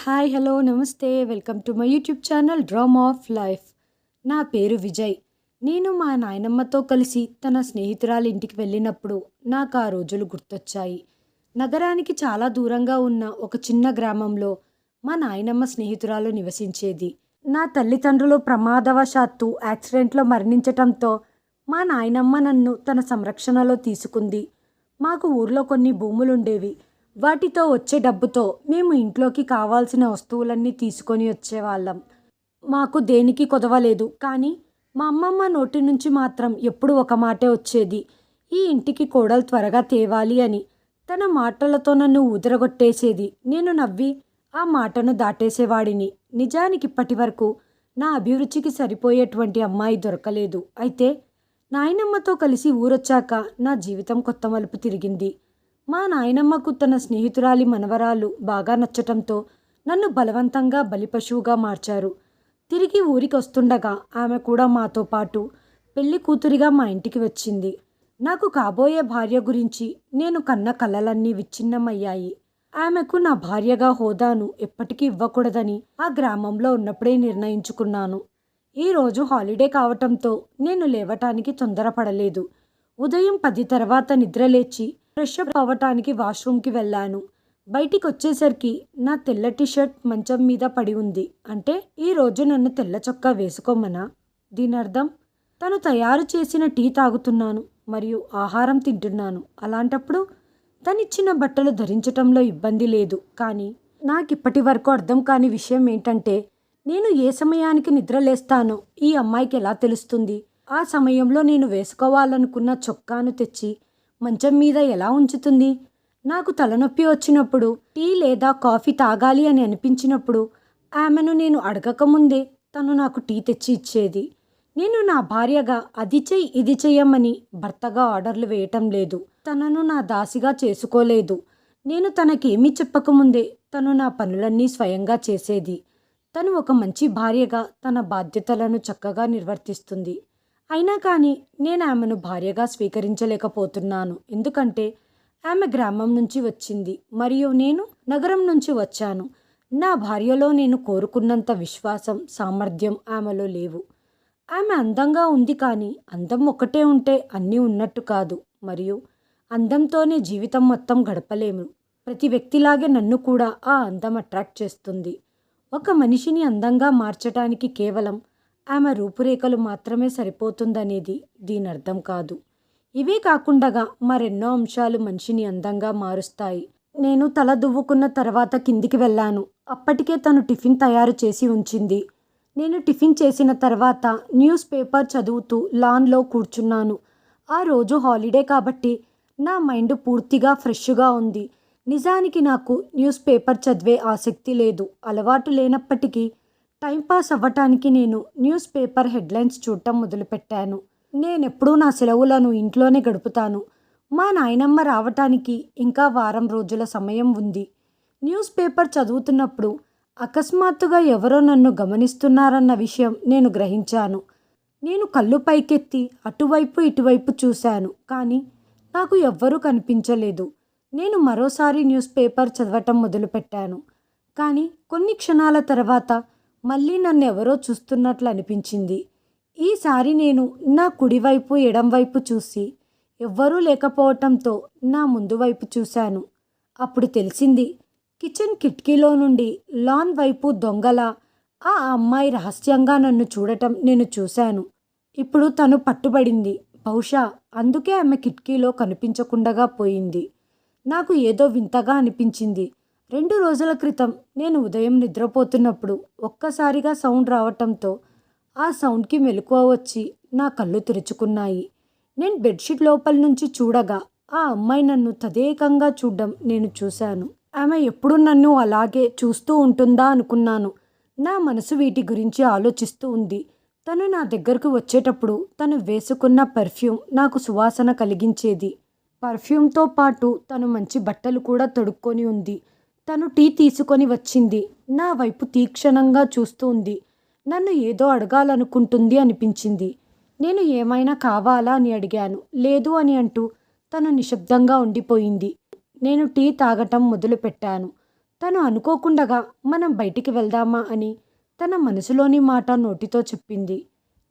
Hi hello నమస్తే welcome to my YouTube channel drama of life. నా పేరు విజయ్. నేను మా నాయనమ్మతో కలిసి తన స్నేహితురాలి ఇంటికి వెళ్ళినప్పుడు నాకు ఆ రోజులు గుర్తొచ్చాయి. నగరానికి చాలా దూరంగా ఉన్న ఒక చిన్న గ్రామంలో మా నాయనమ్మ స్నేహితురాలు నివసించేది. నా తల్లిదండ్రులు ప్రమాదవశాత్తు యాక్సిడెంట్లో మరణించటంతో మా నాయనమ్మ నన్ను తన సంరక్షణలో తీసుకుంది. మాకు ఊర్లో కొన్ని భూములుండేవి. వాటితో వచ్చే డబ్బుతో మేము ఇంట్లోకి కావాల్సిన వస్తువులన్నీ తీసుకొని వచ్చేవాళ్ళం. మాకు దేనికి కొదవలేదు. కానీ మా అమ్మమ్మ నోటి నుంచి మాత్రం ఎప్పుడు ఒక మాటే వచ్చేది, ఈ ఇంటికి కోడలు త్వరగా తేవాలి అని. తన మాటలతో నన్ను ఊదరగొట్టేసేది. నేను నవ్వి ఆ మాటను దాటేసేవాడిని. నిజానికి ఇప్పటి వరకు నా అభిరుచికి సరిపోయేటువంటి అమ్మాయి దొరకలేదు. అయితే నాయనమ్మతో కలిసి ఊరొచ్చాక నా జీవితం కొత్త మలుపు తిరిగింది. మా నాయనమ్మకు తన స్నేహితురాలి మనవరాలు బాగా నచ్చటంతో నన్ను బలవంతంగా బలిపశువుగా మార్చారు. తిరిగి ఊరికి వస్తుండగా ఆమె కూడా మాతో పాటు పెళ్లి కూతురిగా మా ఇంటికి వచ్చింది. నాకు కాబోయే భార్య గురించి నేను కన్న కలలన్నీ విచ్ఛిన్నమయ్యాయి. ఆమెకు నా భార్యగా హోదాను ఎప్పటికీ ఇవ్వకూడదని ఆ గ్రామంలో ఉన్నప్పుడే నిర్ణయించుకున్నాను. ఈరోజు హాలిడే కావటంతో నేను లేవటానికి తొందరపడలేదు. ఉదయం 10 తర్వాత నిద్రలేచి ఫ్రెష్ అప్ అవ్వటానికి వాష్రూమ్కి వెళ్ళాను. బయటికి వచ్చేసరికి నా తెల్లటి షర్ట్ మంచం మీద పడి ఉంది. అంటే ఈరోజు నన్ను తెల్ల చొక్కా వేసుకోమనా? దీని అర్థం తను తయారు చేసిన టీ తాగుతున్నాను మరియు ఆహారం తింటున్నాను. అలాంటప్పుడు తనిచ్చిన బట్టలు ధరించటంలో ఇబ్బంది లేదు. కానీ నాకిప్పటి వరకు అర్థం కాని విషయం ఏంటంటే, నేను ఏ సమయానికి నిద్రలేస్తానో ఈ అమ్మాయికి ఎలా తెలుస్తుంది? ఆ సమయంలో నేను వేసుకోవాలనుకున్న చొక్కాను తెచ్చి మంచం మీద ఎలా ఉంచుతుంది? నాకు తలనొప్పి వచ్చినప్పుడు, టీ లేదా కాఫీ తాగాలి అని అనిపించినప్పుడు ఆమెను నేను అడగకముందే తను నాకు టీ తెచ్చి ఇచ్చేది. నేను నా భార్యగా అది చెయ్యి ఇది చెయ్యమని భర్తగా ఆర్డర్లు వేయటం లేదు. తనను నా దాసిగా చేసుకోలేదు. నేను తనకేమీ చెప్పకముందే తను నా పనులన్నీ స్వయంగా చేసేది. తను ఒక మంచి భార్యగా తన బాధ్యతలను చక్కగా నిర్వర్తిస్తుంది. అయినా కానీ నేను ఆమెను భార్యగా స్వీకరించలేకపోతున్నాను. ఎందుకంటే ఆమె గ్రామం నుంచి వచ్చింది మరియు నేను నగరం నుంచి వచ్చాను. నా భార్యలో నేను కోరుకున్నంత విశ్వాసం, సామర్థ్యం ఆమెలో లేవు. ఆమె అందంగా ఉంది, కానీ అందం ఒక్కటే ఉంటే అన్నీ ఉన్నట్టు కాదు. మరియు అందంతోనే జీవితం మొత్తం గడపలేము. ప్రతి వ్యక్తిలాగే నన్ను కూడా ఆ అందం అట్రాక్ట్ చేస్తుంది. ఒక మనిషిని అందంగా మార్చటానికి కేవలం ఆమె రూపురేఖలు మాత్రమే సరిపోతుందనేది దీని అర్థం కాదు. ఇవే కాకుండా మరెన్నో అంశాలు మనిషిని అందంగా మారుస్తాయి. నేను తల దువ్వుకున్న తర్వాత కిందికి వెళ్ళాను. అప్పటికే తను టిఫిన్ తయారు చేసి ఉంచింది. నేను టిఫిన్ చేసిన తర్వాత న్యూస్ పేపర్ చదువుతూ లాన్లో కూర్చున్నాను. ఆ రోజు హాలిడే కాబట్టి నా మైండ్ పూర్తిగా ఫ్రెష్గా ఉంది. నిజానికి నాకు న్యూస్ పేపర్ చదివే ఆసక్తి లేదు. అలవాటు లేనప్పటికీ టైంపాస్ అవ్వటానికి నేను న్యూస్ పేపర్ హెడ్లైన్స్ చూడటం మొదలుపెట్టాను. నేనెప్పుడూ నా సెలవులను ఇంట్లోనే గడుపుతాను. మా నాయనమ్మ రావటానికి ఇంకా వారం రోజుల సమయం ఉంది. న్యూస్ పేపర్ చదువుతున్నప్పుడు అకస్మాత్తుగా ఎవరో నన్ను గమనిస్తున్నారన్న విషయం నేను గ్రహించాను. నేను కళ్ళు పైకెత్తి అటువైపు ఇటువైపు చూశాను, కానీ నాకు ఎవ్వరూ కనిపించలేదు. నేను మరోసారి న్యూస్ పేపర్ చదవటం మొదలుపెట్టాను. కానీ కొన్ని క్షణాల తర్వాత మళ్ళీ నన్ను ఎవరో చూస్తున్నట్లు అనిపించింది. ఈసారి నేను నా కుడివైపు ఎడంవైపు చూసి ఎవ్వరూ లేకపోవటంతో నా ముందు వైపు చూశాను. అప్పుడు తెలిసింది, కిచెన్ కిటికీలో నుండి లాన్ వైపు దొంగలా ఆ అమ్మాయి రహస్యంగా నన్ను చూడటం నేను చూశాను. ఇప్పుడు తను పట్టుబడింది. బహుశా అందుకే ఆమె కిటికీలో కనిపించకుండా పోయింది. నాకు ఏదో వింతగా అనిపించింది. 2 రోజుల క్రితం నేను ఉదయం నిద్రపోతున్నప్పుడు ఒక్కసారిగా సౌండ్ రావటంతో ఆ సౌండ్కి మెలకువ వచ్చి నా కళ్ళు తెరుచుకున్నాయి. నేను బెడ్షీట్ లోపల నుంచి చూడగా ఆ అమ్మాయి నన్ను తదేకంగా చూడడం నేను చూశాను. ఆమె ఎప్పుడు నన్ను అలాగే చూస్తూ ఉంటుందా అనుకున్నాను. నా మనసు వీటి గురించి ఆలోచిస్తూ ఉంది. తను నా దగ్గరకు వచ్చేటప్పుడు తను వేసుకున్న పెర్ఫ్యూమ్ నాకు సువాసన కలిగించేది. పర్ఫ్యూమ్తో పాటు తను మంచి బట్టలు కూడా తొడుక్కొని ఉంది. తను టీ తీసుకొని వచ్చింది. నా వైపు తీక్షణంగా చూస్తూ ఉంది. నన్ను ఏదో అడగాలనుకుంటుంది అనిపించింది. నేను ఏమైనా కావాలా అని అడిగాను. లేదు అని అంటూ తను నిశ్శబ్దంగా ఉండిపోయింది. నేను టీ తాగటం మొదలుపెట్టాను. తను అనుకోకుండగా మనం బయటికి వెళ్దామా అని తన మనసులోని మాట నోటితో చెప్పింది.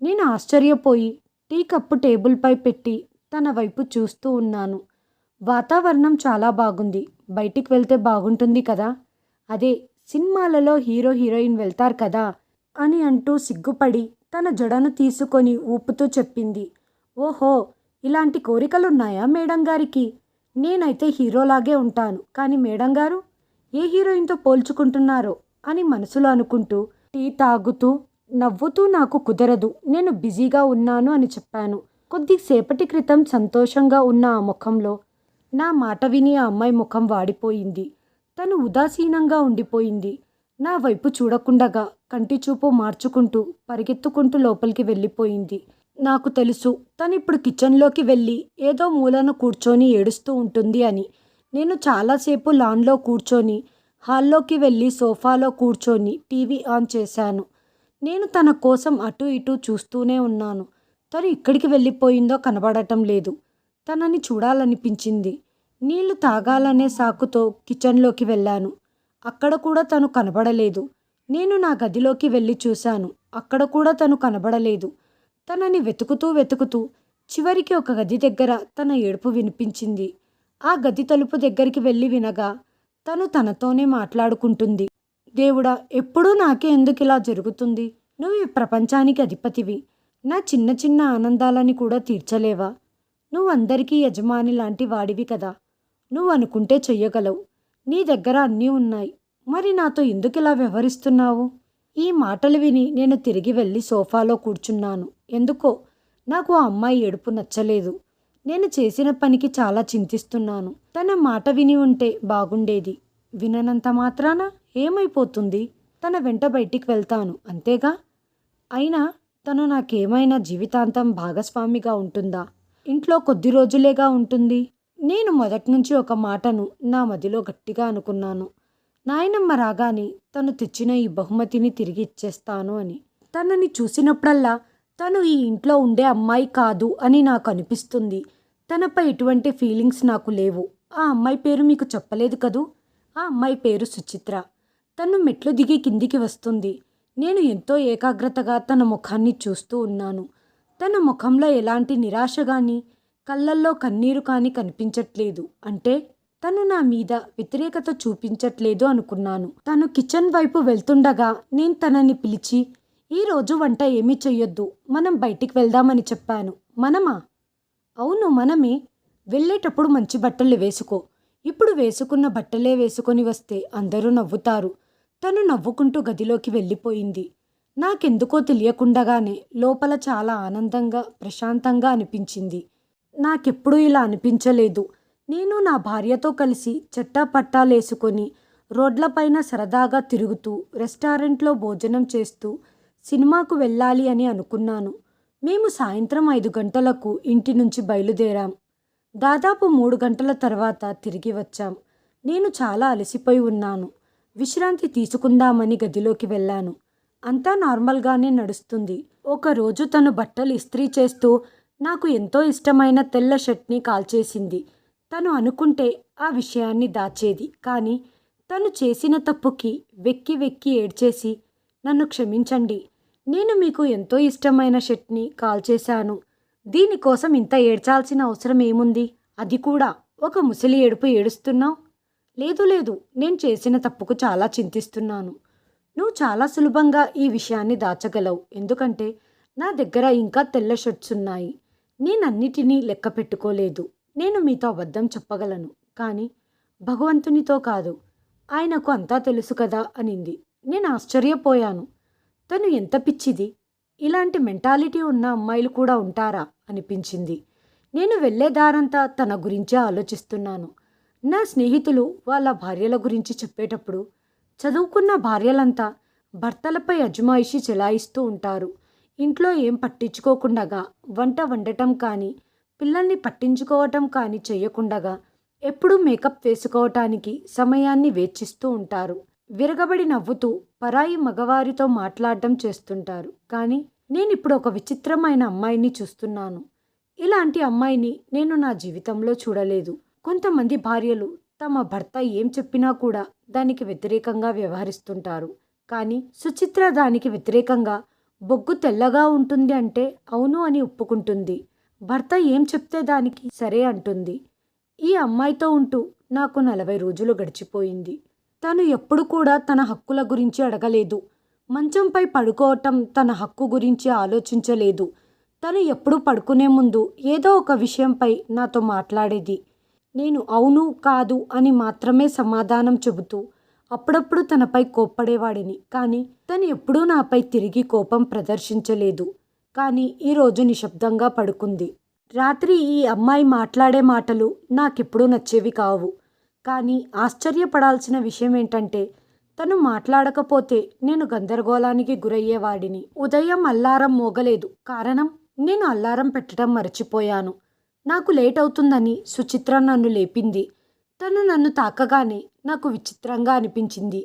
నేను ఆశ్చర్యపోయి టీ కప్పు టేబుల్పై పెట్టి తన వైపు చూస్తూ ఉన్నాను. వాతావరణం చాలా బాగుంది. బయటికి వెళ్తే బాగుంటుంది కదా! అదే సినిమాలలో హీరో హీరోయిన్ వెళ్తారు కదా అని అంటూ సిగ్గుపడి తన జడను తీసుకొని ఊపుతూ చెప్పింది. ఓహో! ఇలాంటి కోరికలున్నాయా మేడం గారికి? నేనైతే హీరోలాగే ఉంటాను. కానీ మేడం గారు ఏ హీరోయిన్‌తో పోల్చుకుంటున్నారో అని మనసులో అనుకుంటూ టీ తాగుతూ, నవ్వుతూ నాకు కుదరదు. నేను బిజీగా ఉన్నాను అని చెప్పాను. కొద్దిసేపటి క్రితం సంతోషంగా ఉన్న ఆ ముఖంలో నా మాట విని ఆ అమ్మాయి ముఖం వాడిపోయింది. తను ఉదాసీనంగా ఉండిపోయింది. నా వైపు చూడకుండగా కంటి చూపు మార్చుకుంటూ పరిగెత్తుకుంటూ లోపలికి వెళ్ళిపోయింది. నాకు తెలుసు తనిప్పుడు కిచెన్లోకి వెళ్ళి ఏదో మూలన కూర్చొని ఏడుస్తూ ఉంటుంది అని. నేను చాలాసేపు లాన్లో కూర్చొని హాల్లోకి వెళ్ళి సోఫాలో కూర్చొని టీవీ ఆన్ చేశాను. నేను తన కోసం అటు ఇటు చూస్తూనే ఉన్నాను. తను ఎక్కడికి వెళ్ళిపోయిందో కనబడటం లేదు. తనని చూడాలనిపించింది. నీళ్లు తాగాలనే సాకుతో కిచెన్లోకి వెళ్ళాను. అక్కడ కూడా తను కనబడలేదు. నేను నా గదిలోకి వెళ్ళి చూశాను. అక్కడ కూడా తను కనబడలేదు. తనని వెతుకుతూ వెతుకుతూ చివరికి ఒక గది దగ్గర తన ఏడుపు వినిపించింది. ఆ గది తలుపు దగ్గరికి వెళ్ళి వినగా తను తనతోనే మాట్లాడుకుంటుంది. దేవుడా, ఎప్పుడూ నాకే ఎందుకిలా జరుగుతుంది? నువ్వు ఈ ప్రపంచానికి అధిపతివి. నా చిన్న చిన్న ఆనందాలని కూడా తీర్చలేవా? నువ్వు అందరికీ యజమాని లాంటి వాడివి కదా. నువ్వు అనుకుంటే చెయ్యగలవు. నీ దగ్గర అన్నీ ఉన్నాయి. మరి నాతో ఎందుకిలా వ్యవహరిస్తున్నావు? ఈ మాటలు విని నేను తిరిగి వెళ్ళి సోఫాలో కూర్చున్నాను. ఎందుకో నాకు ఆ అమ్మాయి ఏడుపు నచ్చలేదు. నేను చేసిన పనికి చాలా చింతిస్తున్నాను. తన మాట విని ఉంటే బాగుండేది. విననంత మాత్రాన ఏమైపోతుంది? తన వెంట బయటికి వెళ్తాను అంతేగా. అయినా తను నాకేమైనా జీవితాంతం భాగస్వామిగా ఉంటుందా? ఇంట్లో కొద్ది రోజులేగా ఉంటుంది. నేను మొదట్నుంచి ఒక మాటను నా మదిలో గట్టిగా అనుకున్నాను. నాయనమ్మ రాగానే తను తెచ్చిన ఈ బహుమతిని తిరిగి ఇచ్చేస్తాను అని. తనని చూసినప్పుడల్లా తను ఈ ఇంట్లో ఉండే అమ్మాయి కాదు అని నాకు అనిపిస్తుంది. తనపై ఎటువంటి ఫీలింగ్స్ నాకు లేవు. ఆ అమ్మాయి పేరు మీకు చెప్పలేదు కదూ? ఆ అమ్మాయి పేరు సుచిత్ర. తను మెట్లు దిగి కిందికి వస్తుంది. నేను ఎంతో ఏకాగ్రతగా తన ముఖాన్ని చూస్తూ ఉన్నాను. తన ముఖంలో ఎలాంటి నిరాశ కానీ కళ్ళల్లో కన్నీరు కానీ కనిపించట్లేదు. అంటే తను నా మీద వ్యతిరేకత చూపించట్లేదు అనుకున్నాను. తను కిచెన్ వైపు వెళ్తుండగా నేను తనని పిలిచి, ఈరోజు వంట ఏమీ చెయ్యొద్దు, మనం బయటికి వెళ్దామని చెప్పాను. మనమా? అవును, మనమే. వెళ్ళేటప్పుడు మంచి బట్టలు వేసుకో. ఇప్పుడు వేసుకున్న బట్టలే వేసుకొని వస్తే అందరూ నవ్వుతారు. తను నవ్వుకుంటూ గదిలోకి వెళ్ళిపోయింది. నాకెందుకో తెలియకుండగానే లోపల చాలా ఆనందంగా ప్రశాంతంగా అనిపించింది. నాకెప్పుడూ ఇలా అనిపించలేదు. నేను నా భార్యతో కలిసి చెట్టాపట్టాలేసుకొని రోడ్లపైన సరదాగా తిరుగుతూ రెస్టారెంట్లో భోజనం చేస్తూ సినిమాకు వెళ్ళాలి అని అనుకున్నాను. మేము సాయంత్రం 5 గంటలకు ఇంటి నుంచి బయలుదేరాం. దాదాపు 3 గంటల తర్వాత తిరిగి వచ్చాం. నేను చాలా అలసిపోయి ఉన్నాను. విశ్రాంతి తీసుకుందామని గదిలోకి వెళ్ళాను. అంతా నార్మల్గానే నడుస్తుంది. ఒకరోజు తను బట్టలు ఇస్త్రీ చేస్తూ నాకు ఎంతో ఇష్టమైన తెల్ల షర్ట్ని కాల్చేసింది. తను అనుకుంటే ఆ విషయాన్ని దాచేది. కానీ తను చేసిన తప్పుకి వెక్కి వెక్కి ఏడ్చేసి, నన్ను క్షమించండి, నేను మీకు ఎంతో ఇష్టమైన షర్ట్ని కాల్చేశాను. దీనికోసం ఇంత ఏడ్చాల్సిన అవసరం ఏముంది? అది కూడా ఒక ముసలి ఏడుపు ఏడుస్తున్నావు. లేదు లేదు, నేను చేసిన తప్పుకు చాలా చింతిస్తున్నాను. నువ్వు చాలా సులభంగా ఈ విషయాన్ని దాచగలవు. ఎందుకంటే నా దగ్గర ఇంకా తెల్ల షర్ట్స్ ఉన్నాయి. నేనన్నిటినీ లెక్క పెట్టుకోలేదు. నేను మీతో అబద్ధం చెప్పగలను, కానీ భగవంతునితో కాదు. ఆయనకు అంతా తెలుసు కదా అనింది. నేను ఆశ్చర్యపోయాను. తను ఎంత పిచ్చిది! ఇలాంటి మెంటాలిటీ ఉన్న అమ్మాయిలు కూడా ఉంటారా అనిపించింది. నేను వెళ్ళే దారంతా తన గురించే ఆలోచిస్తున్నాను. నా స్నేహితులు వాళ్ళ భార్యల గురించి చెప్పేటప్పుడు, చదువుకున్న భార్యలంతా భర్తలపై అజమాయిషీ చెలాయిస్తూ ఉంటారు. ఇంట్లో ఏం పట్టించుకోకుండగా వంట వండటం కానీ పిల్లల్ని పట్టించుకోవటం కానీ చెయ్యకుండగా ఎప్పుడూ మేకప్ వేసుకోవటానికి సమయాన్ని వేచిస్తూ ఉంటారు. విరగబడి నవ్వుతూ పరాయి మగవారితో మాట్లాడటం చేస్తుంటారు. కానీ నేనిప్పుడు ఒక విచిత్రమైన అమ్మాయిని చూస్తున్నాను. ఇలాంటి అమ్మాయిని నేను నా జీవితంలో చూడలేదు. కొంతమంది భార్యలు తమ భర్త ఏం చెప్పినా కూడా దానికి వ్యతిరేకంగా వ్యవహరిస్తుంటారు. కానీ సుచిత్ర దానికి వ్యతిరేకంగా బొగ్గు తెల్లగా ఉంటుంది అంటే అవును అని ఒప్పుకుంటుంది. భర్త ఏం చెప్తే దానికి సరే అంటుంది. ఈ అమ్మాయితో ఉంటూ నాకు 40 రోజులు గడిచిపోయింది. తను ఎప్పుడు కూడా తన హక్కుల గురించి అడగలేదు. మంచంపై పడుకోవటం తన హక్కు గురించి ఆలోచించలేదు. తను ఎప్పుడు పడుకునే ముందు ఏదో ఒక విషయంపై నాతో మాట్లాడేది. నేను అవును కాదు అని మాత్రమే సమాధానం చెబుతూ అప్పుడప్పుడు తనపై కోప్పడేవాడిని. కానీ తను ఎప్పుడూ నాపై తిరిగి కోపం ప్రదర్శించలేదు. కానీ ఈరోజు నిశ్శబ్దంగా పడుకుంది. రాత్రి ఈ అమ్మాయి మాట్లాడే మాటలు నాకెప్పుడూ నచ్చేవి కావు. కానీ ఆశ్చర్యపడాల్సిన విషయం ఏంటంటే తను మాట్లాడకపోతే నేను గందరగోళానికి గురయ్యేవాడిని. ఉదయం అల్లారం మోగలేదు. కారణం, నేను అల్లారం పెట్టడం మర్చిపోయాను. నాకు లేట్ అవుతుందని సుచిత్ర నన్ను లేపింది. తను నన్ను తాకగానే నాకు విచిత్రంగా అనిపించింది.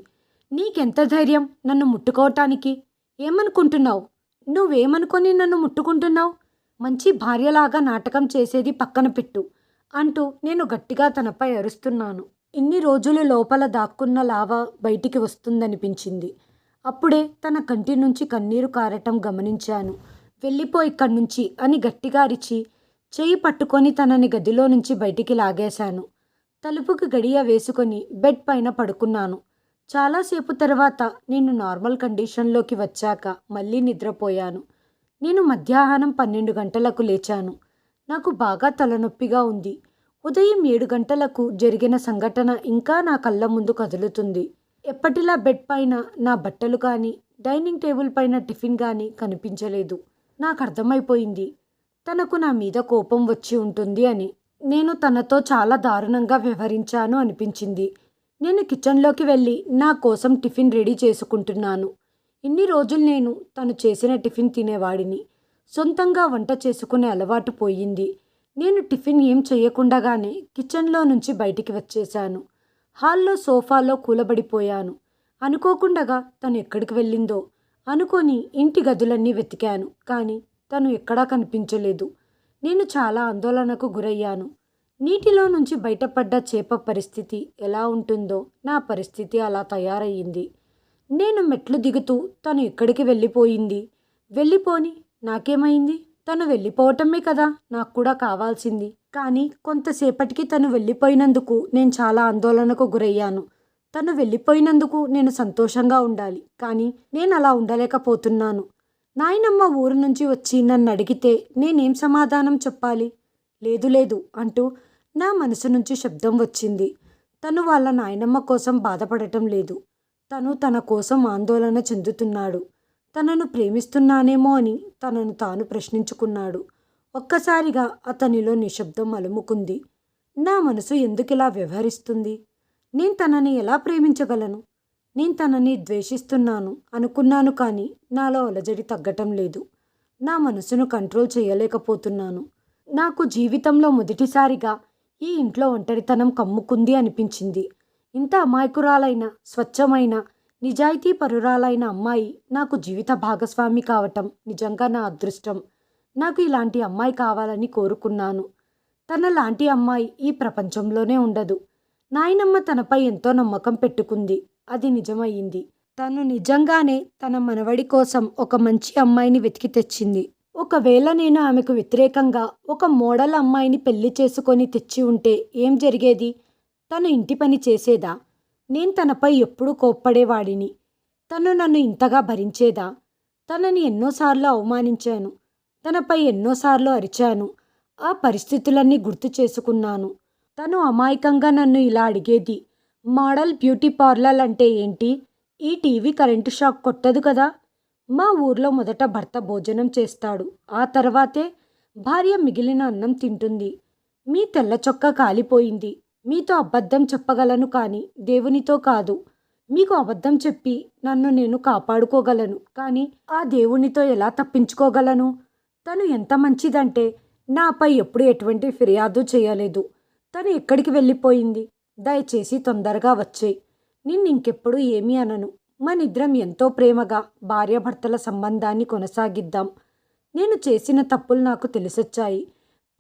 నీకెంత ధైర్యం నన్ను ముట్టుకోవటానికి? ఏమనుకుంటున్నావు? నువ్వేమనుకొని నన్ను ముట్టుకుంటున్నావు? మంచి భార్యలాగా నాటకం చేసేది పక్కన పెట్టు అంటూ నేను గట్టిగా తనపై అరుస్తున్నాను. ఇన్ని రోజులు లోపల దాక్కున్న లావా బయటికి వస్తుందనిపించింది. అప్పుడే తన కంటి నుంచి కన్నీరు కారటం గమనించాను. వెళ్ళిపో ఇక్కడి నుంచి అని గట్టిగా అరిచి చెయ్యి పట్టుకొని తనని గదిలో నుంచి బయటికి లాగేశాను. తలుపుకి గడియ వేసుకొని బెడ్ పైన పడుకున్నాను. చాలాసేపు తర్వాత నేను నార్మల్ కండిషన్లోకి వచ్చాక మళ్ళీ నిద్రపోయాను. నేను మధ్యాహ్నం 12 గంటలకు లేచాను. నాకు బాగా తలనొప్పిగా ఉంది. ఉదయం 7 గంటలకు జరిగిన సంఘటన ఇంకా నా కళ్ళ ముందు కదులుతుంది. ఎప్పటిలా బెడ్ పైన నా బట్టలు కానీ, డైనింగ్ టేబుల్ పైన టిఫిన్ కానీ కనిపించలేదు. నాకు అర్థమైపోయింది తనకు నా మీద కోపం వచ్చి ఉంటుంది అని. నేను తనతో చాలా దారుణంగా వ్యవహరించాను అనిపించింది. నేను కిచెన్లోకి వెళ్ళి నా కోసం టిఫిన్ రెడీ చేసుకుంటున్నాను. ఇన్ని రోజులు నేను తను చేసిన టిఫిన్ తినేవాడిని. సొంతంగా వంట చేసుకునే అలవాటు పోయింది. నేను టిఫిన్ ఏం చేయకుండానే కిచెన్లో నుంచి బయటికి వచ్చేశాను. హాల్లో సోఫాలో కూలబడిపోయాను. అనుకోకుండా తను ఎక్కడికి వెళ్ళిందో అనుకొని ఇంటి గదులన్నీ వెతికాను. కానీ తను ఎక్కడా కనిపించలేదు. నేను చాలా ఆందోళనకు గురయ్యాను. నీటిలో నుంచి బయటపడ్డ చేప పరిస్థితి ఎలా ఉంటుందో నా పరిస్థితి అలా తయారయ్యింది. నేను మెట్లు దిగుతూ తను ఎక్కడికి వెళ్ళిపోయింది? వెళ్ళిపోని నాకేమైంది? తను వెళ్ళిపోవటమే కదా నాకు కూడా కావాల్సింది. కానీ కొంతసేపటికి తను వెళ్ళిపోయినందుకు నేను చాలా ఆందోళనకు గురయ్యాను. తను వెళ్ళిపోయినందుకు నేను సంతోషంగా ఉండాలి. కానీ నేను అలా ఉండలేకపోతున్నాను. నాయనమ్మ ఊరు నుంచి వచ్చి నన్ను అడిగితే నేనేం సమాధానం చెప్పాలి? లేదు లేదు అంటూ నా మనసు నుంచి శబ్దం వచ్చింది. తను వాళ్ళ నాయనమ్మ కోసం బాధపడటం లేదు. తను తన కోసం ఆందోళన చెందుతున్నాడు. తనను ప్రేమిస్తున్నానేమో అని తనను తాను ప్రశ్నించుకున్నాడు. ఒక్కసారిగా అతనిలో నిశ్శబ్దం అలుముకుంది. నా మనసు ఎందుకిలా వ్యవహరిస్తుంది? నేను తనని ఎలా ప్రేమించగలను? నేను తనని ద్వేషిస్తున్నాను అనుకున్నాను. కానీ నాలో అలజడి తగ్గటం లేదు. నా మనసును కంట్రోల్ చేయలేకపోతున్నాను. నాకు జీవితంలో మొదటిసారిగా ఈ ఇంట్లో ఒంటరితనం కమ్ముకుంది అనిపించింది. ఇంత అమాయకురాలైన, స్వచ్ఛమైన, నిజాయితీ పరురాలైన అమ్మాయి నాకు జీవిత భాగస్వామి కావటం నిజంగా నా అదృష్టం. నాకు ఇలాంటి అమ్మాయి కావాలని కోరుకున్నాను. తనలాంటి అమ్మాయి ఈ ప్రపంచంలోనే ఉండదు. నాయనమ్మ తనపై ఎంతో నమ్మకం పెట్టుకుంది. అది నిజమయ్యింది. తను నిజంగానే తన మనవడి కోసం ఒక మంచి అమ్మాయిని వెతికి తెచ్చింది. ఒకవేళ నేను ఆమెకు వ్యతిరేకంగా ఒక మోడల్ అమ్మాయిని పెళ్లి చేసుకొని తెచ్చి ఉంటే ఏం జరిగేది? తను ఇంటి పని చేసేదా? నేను తనపై ఎప్పుడూ కోప్పడేవాడిని. తను నన్ను ఇంతగా భరించేదా? తనని ఎన్నోసార్లు అవమానించాను. తనపై ఎన్నోసార్లు అరిచాను. ఆ పరిస్థితులన్నీ గుర్తు చేసుకున్నాను. తను అమాయకంగా నన్ను ఇలా అడిగేది, మోడల్ బ్యూటీ పార్లర్ అంటే ఏంటి? ఈ టీవీ కరెంటు షాక్ కొట్టదు కదా? మా ఊర్లో మొదట భర్త భోజనం చేస్తాడు. ఆ తర్వాతే భార్య మిగిలిన అన్నం తింటుంది. మీ తెల్ల చొక్కా కాలిపోయింది. మీతో అబద్ధం చెప్పగలను కానీ దేవునితో కాదు. మీకు అబద్ధం చెప్పి నన్ను నేను కాపాడుకోగలను. కానీ ఆ దేవునితో ఎలా తప్పించుకోగలను? తను ఎంత మంచిదంటే నాపై ఎప్పుడు ఎటువంటి ఫిర్యాదు చేయలేదు. తను ఎక్కడికి వెళ్ళిపోయింది? దయచేసి తొందరగా వచ్చేయి. నిన్నింకెప్పుడు ఏమీ అనను. మనిద్దరం ఎంతో ప్రేమగా భార్యాభర్తల సంబంధాన్ని కొనసాగిద్దాం. నేను చేసిన తప్పులు నాకు తెలిసొచ్చాయి.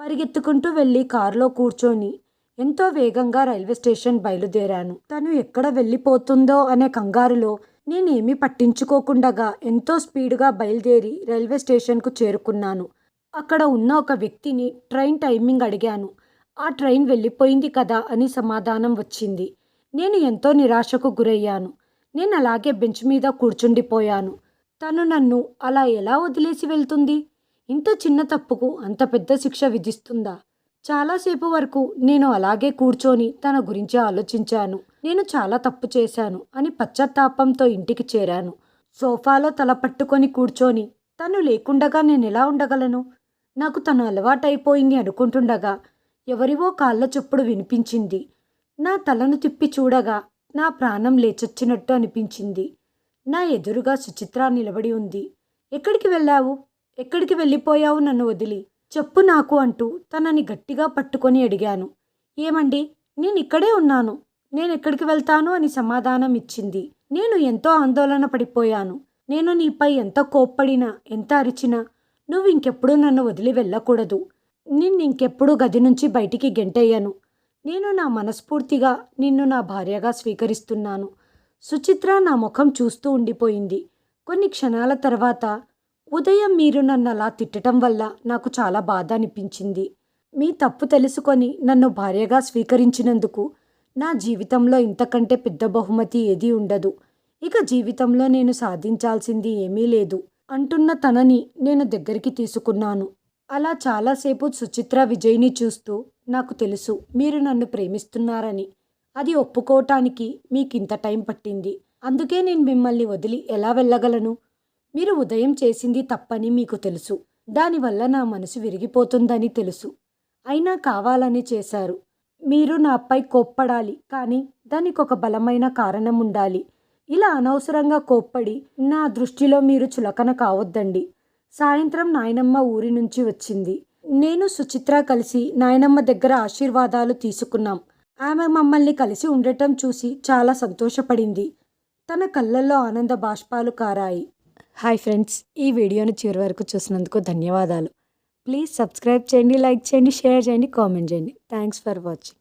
పరిగెత్తుకుంటూ వెళ్ళి కారులో కూర్చొని ఎంతో వేగంగా రైల్వే స్టేషన్ బయలుదేరాను. తను ఎక్కడ వెళ్ళిపోతుందో అనే కంగారులో నేనేమీ పట్టించుకోకుండగా ఎంతో స్పీడుగా బయలుదేరి రైల్వే స్టేషన్కు చేరుకున్నాను. అక్కడ ఉన్న ఒక వ్యక్తిని ట్రైన్ టైమింగ్ అడిగాను. ఆ ట్రైన్ వెళ్ళిపోయింది కదా అని సమాధానం వచ్చింది. నేను ఎంతో నిరాశకు గురయ్యాను. నేను అలాగే బెంచ్ మీద కూర్చుండిపోయాను. తను నన్ను అలా ఎలా వదిలేసి వెళ్తుంది? ఇంత చిన్న తప్పుకు అంత పెద్ద శిక్ష విధిస్తుందా? చాలాసేపు వరకు నేను అలాగే కూర్చొని తన గురించి ఆలోచించాను. నేను చాలా తప్పు చేశాను అని పశ్చాత్తాపంతో ఇంటికి చేరాను. సోఫాలో తల పట్టుకొని కూర్చొని తను లేకుండగా నేనెలా ఉండగలను? నాకు తను అలవాటైపోయింది అనుకుంటుండగా ఎవరివో కాళ్ళ చప్పుడు వినిపించింది. నా తలను తిప్పి చూడగా నా ప్రాణం లేచొచ్చినట్టు అనిపించింది. నా ఎదురుగా సుచిత్ర నిలబడి ఉంది. ఎక్కడికి వెళ్ళావు? ఎక్కడికి వెళ్ళిపోయావు నన్ను వదిలి? చెప్పు నాకు అంటూ తనని గట్టిగా పట్టుకొని అడిగాను. ఏమండి, నేనిక్కడే ఉన్నాను. నేనెక్కడికి వెళ్తాను అని సమాధానం ఇచ్చింది. నేను ఎంతో ఆందోళన పడిపోయాను. నేను నీపై ఎంత కోప్పడినా, ఎంత అరిచినా నువ్వు ఇంకెప్పుడూ నన్ను వదిలి వెళ్ళకూడదు. నిన్నింకెప్పుడూ గది నుంచి బయటికి గెంటెయ్యను. నేను నా మనస్ఫూర్తిగా నిన్ను నా భార్యగా స్వీకరిస్తున్నాను. సుచిత్ర నా ముఖం చూస్తూ ఉండిపోయింది. కొన్ని క్షణాల తర్వాత, ఉదయం మీరు నన్ను అలా తిట్టడం వల్ల నాకు చాలా బాధ అనిపించింది. మీ తప్పు తెలుసుకొని నన్ను భార్యగా స్వీకరించినందుకు నా జీవితంలో ఇంతకంటే పెద్ద బహుమతి ఏదీ ఉండదు. ఇక జీవితంలో నేను సాధించాల్సింది ఏమీ లేదు అంటున్న తనని నేను దగ్గరికి తీసుకున్నాను. అలా చాలాసేపు సుచిత్ర విజయ్ని చూస్తూ, నాకు తెలుసు మీరు నన్ను ప్రేమిస్తున్నారని. అది ఒప్పుకోవటానికి మీకింత టైం పట్టింది. అందుకే నేను మిమ్మల్ని వదిలి ఎలా వెళ్ళగలను? మీరు ఉదయం చేసింది తప్పని మీకు తెలుసు. దానివల్ల నా మనసు విరిగిపోతుందని తెలుసు. అయినా కావాలని చేశారు. మీరు నాపై కోప్పడాలి, కానీ దానికొక బలమైన కారణం ఉండాలి. ఇలా అనవసరంగా కోప్పడి నా దృష్టిలో మీరు చులకన కావద్దండి. సాయంత్రం నాయనమ్మ ఊరి నుంచి వచ్చింది. నేను సుచిత్ర కలిసి నాయనమ్మ దగ్గర ఆశీర్వాదాలు తీసుకున్నాం. ఆమె మమ్మల్ని కలిసి ఉండటం చూసి చాలా సంతోషపడింది. తన కళ్ళల్లో ఆనంద బాష్పాలు కారాయి. హాయ్ ఫ్రెండ్స్, ఈ వీడియోని చివరి వరకు చూసినందుకు ధన్యవాదాలు. ప్లీజ్ సబ్స్క్రైబ్ చేయండి, లైక్ చేయండి, షేర్ చేయండి, కామెంట్ చేయండి. Thanks for watching.